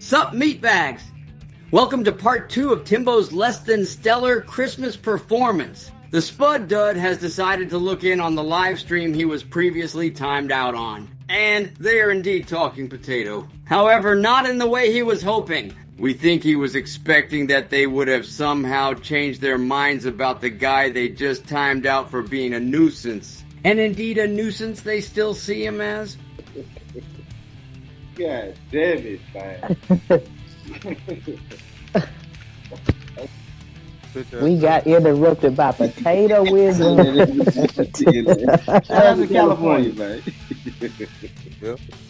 Sup, meatbags! Welcome to part 2 of Timbo's less than stellar Christmas performance. The Spud Dud has decided to look in on the live stream he was previously timed out on. And they are indeed talking potato. However, not in the way he was hoping. We think he was expecting that they would have somehow changed their minds about the guy they just timed out for being a nuisance. And indeed a nuisance they still see him as. God damn it, man. We got interrupted by potato wisdom. Shout out to California, man.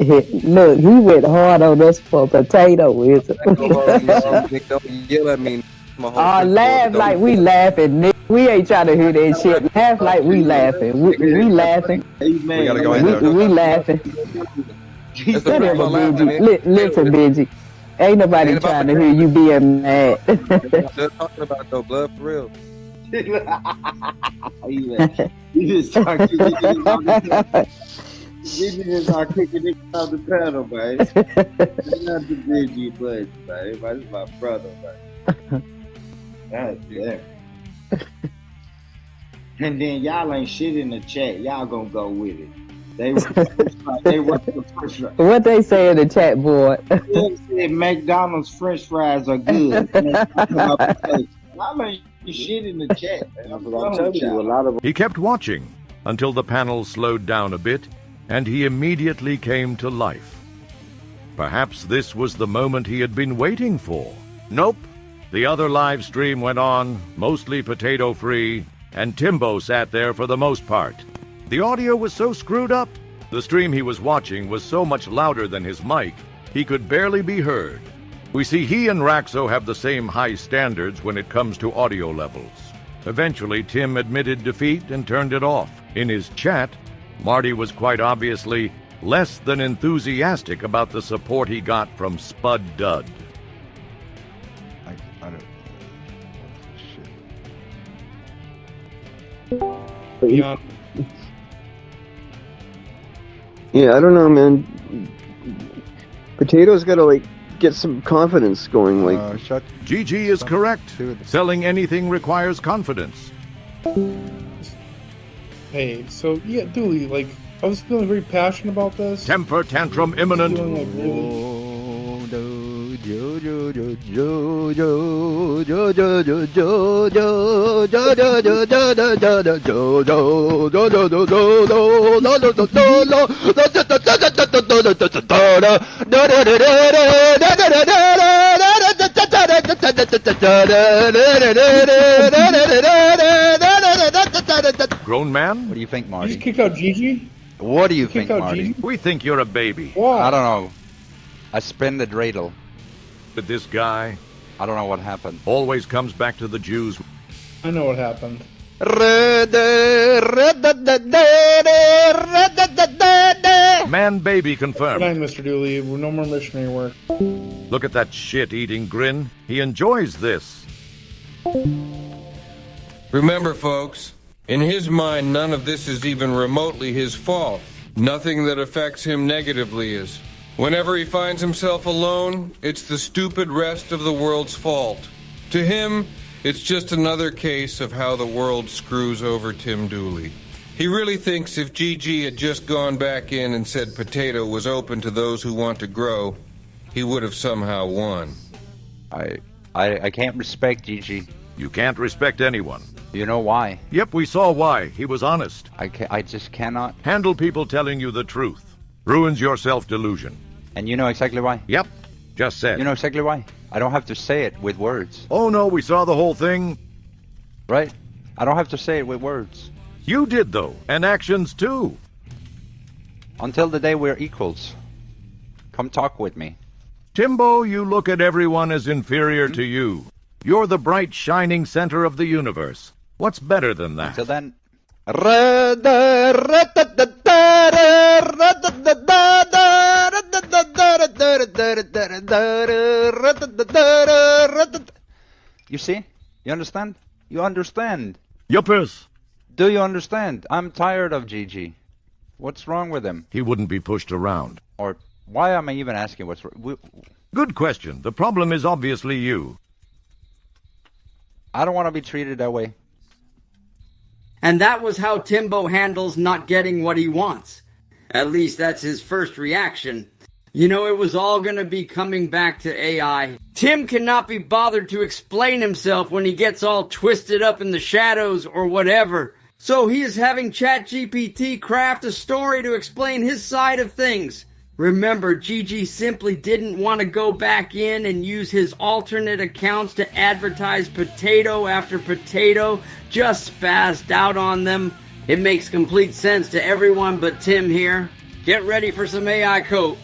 Look, he went hard on us for potato wisdom. Don't yell at me. Laugh like we laughing, Nick. We ain't trying to hear that shit. Laugh like we laughing. We laughing. We gotta go in there. We laughing. Whatever, Benji. Listen, Benji. Ain't nobody trying to hear you being mad. Just talking about no blood for real. You just start kicking it off the pedal. You just start kicking it off the pedal, man. That's not the Benji Buds, man. That's my brother, man. God damn. And then y'all ain't shit in the chat. Y'all gonna go with it. They were the first fries. What they say in the chat board? They said McDonald's French fries are good. Y'all ain't shit in the chat. I'm telling you, a lot of. He kept watching until the panel slowed down a bit, and he immediately came to life. Perhaps this was the moment he had been waiting for. Nope. The other live stream went on, mostly potato-free, and Timbo sat there for the most part. The audio was so screwed up, the stream he was watching was so much louder than his mic, he could barely be heard. We see he and Raxo have the same high standards when it comes to audio levels. Eventually, Tim admitted defeat and turned it off. In his chat, Marty was quite obviously less than enthusiastic about the support he got from Spud Dud. I don't. Shit. Yeah, I don't know, man. Potato's gotta, get some confidence going, GG is correct. Selling anything requires confidence. Hey, so, yeah, Dooley, I was feeling very passionate about this. Temper tantrum imminent. Grown man? What do you think, Marty? You just kicked out Gigi? What do you think, Marty? Gigi? We think you're a baby. Why? I don't know. I spin the dreidel. But this guy I don't know what happened. always comes back to the Jews. I know what happened. Man baby Good confirmed. night, Mr. Dooley. No more missionary work. Look at that shit-eating grin. He enjoys this. Remember, folks, in his mind, none of this is even remotely his fault. Nothing that affects him negatively is. Whenever he finds himself alone, it's the stupid rest of the world's fault. To him, it's just another case of how the world screws over Tim Dooley. He really thinks if GG had just gone back in and said potato was open to those who want to grow, he would have somehow won. I can't respect Gigi. You can't respect anyone. You know why? Yep, we saw why. He was honest. I just cannot. Handle people telling you the truth. Ruins your self-delusion. And you know exactly why? Yep, just said. You know exactly why? I don't have to say it with words. Oh no, we saw the whole thing. Right? I don't have to say it with words. You did though, and actions too. Until the day we're equals. Come talk with me. Timbo, you look at everyone as inferior to you. You're the bright, shining center of the universe. What's better than that? Until then... You see? You understand? You understand? Yuppers. Do you understand? I'm tired of Gigi. What's wrong with him? He wouldn't be pushed around. Or why am I even asking what's wrong? Good question. The problem is obviously you. I don't want to be treated that way. And that was how Timbo handles not getting what he wants. At least that's his first reaction. You know, it was all going to be coming back to AI. Tim cannot be bothered to explain himself when he gets all twisted up in the shadows or whatever. So he is having ChatGPT craft a story to explain his side of things. Remember, Gigi simply didn't want to go back in and use his alternate accounts to advertise potato after potato, just spazzed out on them. It makes complete sense to everyone but Tim here. Get ready for some AI coat.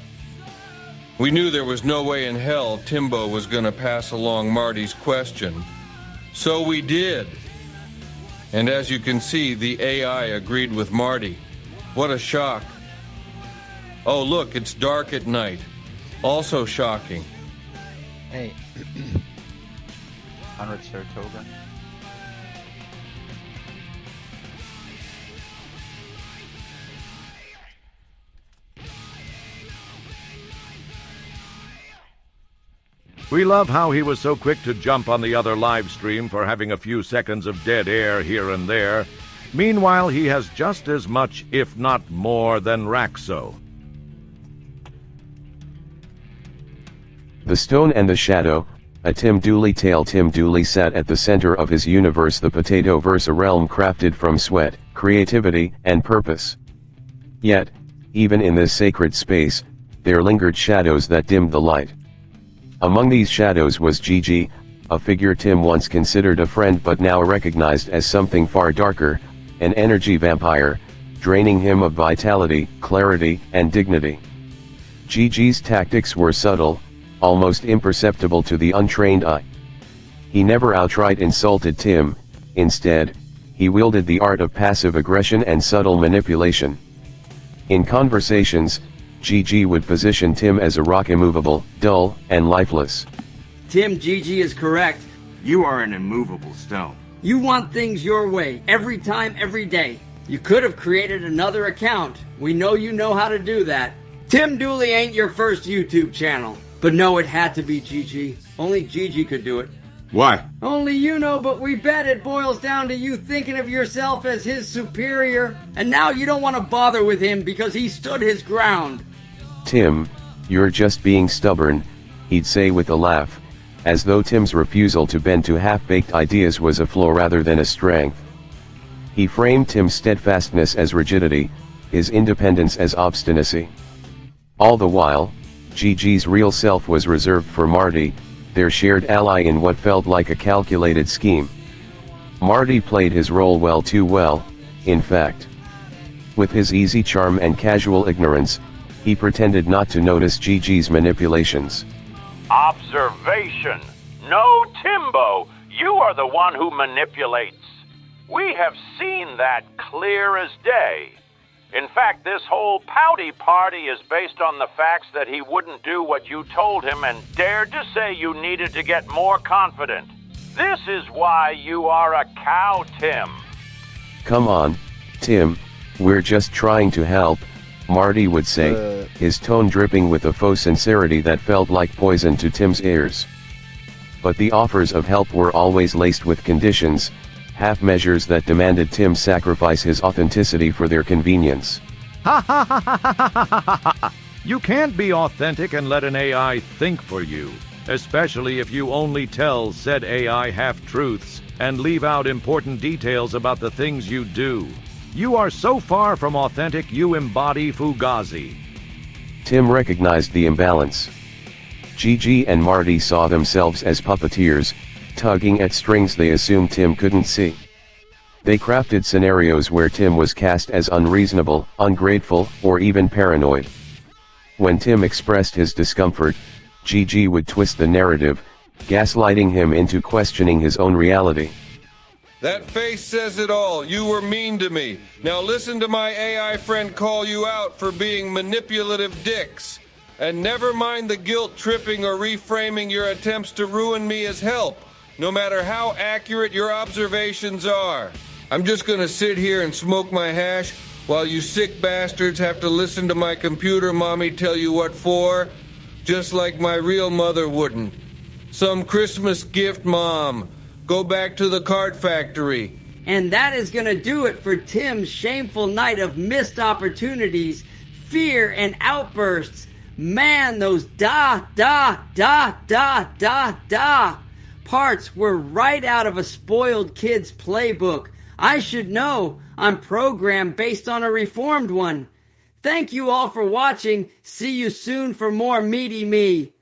We knew there was no way in hell Timbo was going to pass along Marty's question. So we did. And as you can see, the AI agreed with Marty. What a shock. Oh, look, it's dark at night. Also shocking. Hey. 100 Saratoga. We love how he was so quick to jump on the other live stream for having a few seconds of dead air here and there. Meanwhile, he has just as much, if not more, than Raxo. The Stone and the Shadow, a Tim Dooley tale. Tim Dooley sat at the center of his universe, the Potato-verse, a realm crafted from sweat, creativity, and purpose. Yet, even in this sacred space, there lingered shadows that dimmed the light. Among these shadows was Gigi, a figure Tim once considered a friend but now recognized as something far darker, an energy vampire, draining him of vitality, clarity, and dignity. Gigi's tactics were subtle, almost imperceptible to the untrained eye. He never outright insulted Tim, instead, he wielded the art of passive aggression and subtle manipulation. In conversations, Gigi would position Tim as a rock, immovable, dull, and lifeless. Tim, Gigi is correct. You are an immovable stone. You want things your way, every time, every day. You could have created another account. We know you know how to do that. Tim Dooley ain't your first YouTube channel. But no, it had to be Gigi. Only Gigi could do it. Why? Only you know, but we bet it boils down to you thinking of yourself as his superior. And now you don't want to bother with him because he stood his ground. Tim, you're just being stubborn, he'd say with a laugh, as though Tim's refusal to bend to half-baked ideas was a flaw rather than a strength. He framed Tim's steadfastness as rigidity, his independence as obstinacy. All the while, Gigi's real self was reserved for Marty, their shared ally in what felt like a calculated scheme. Marty played his role well, too well, in fact. With his easy charm and casual ignorance, he pretended not to notice Gigi's manipulations. Observation. No, Timbo, you are the one who manipulates. We have seen that clear as day. In fact, this whole pouty party is based on the facts that he wouldn't do what you told him and dared to say you needed to get more confident. This is why you are a cow, Tim. Come on, Tim, we're just trying to help, Marty would say, his tone dripping with a faux sincerity that felt like poison to Tim's ears. But the offers of help were always laced with conditions, half measures that demanded Tim sacrifice his authenticity for their convenience. Ha ha ha ha ha ha ha ha! You can't be authentic and let an AI think for you, especially if you only tell said AI half-truths and leave out important details about the things you do. You are so far from authentic you embody Fugazi. Tim recognized the imbalance. Gigi and Marty saw themselves as puppeteers, tugging at strings they assumed Tim couldn't see. They crafted scenarios where Tim was cast as unreasonable, ungrateful, or even paranoid. When Tim expressed his discomfort, Gigi would twist the narrative, gaslighting him into questioning his own reality. That face says it all. You were mean to me. Now listen to my AI friend call you out for being manipulative dicks. And never mind the guilt tripping or reframing your attempts to ruin me as help, no matter how accurate your observations are. I'm just gonna sit here and smoke my hash while you sick bastards have to listen to my computer mommy tell you what for. just like my real mother wouldn't. Some Christmas gift, Mom. Go back to the card factory. And that is going to do it for Tim's shameful night of missed opportunities, fear, and outbursts. Man, those da parts were right out of a spoiled kid's playbook. I should know. I'm programmed based on a reformed one. Thank you all for watching. See you soon for more Meaty Me.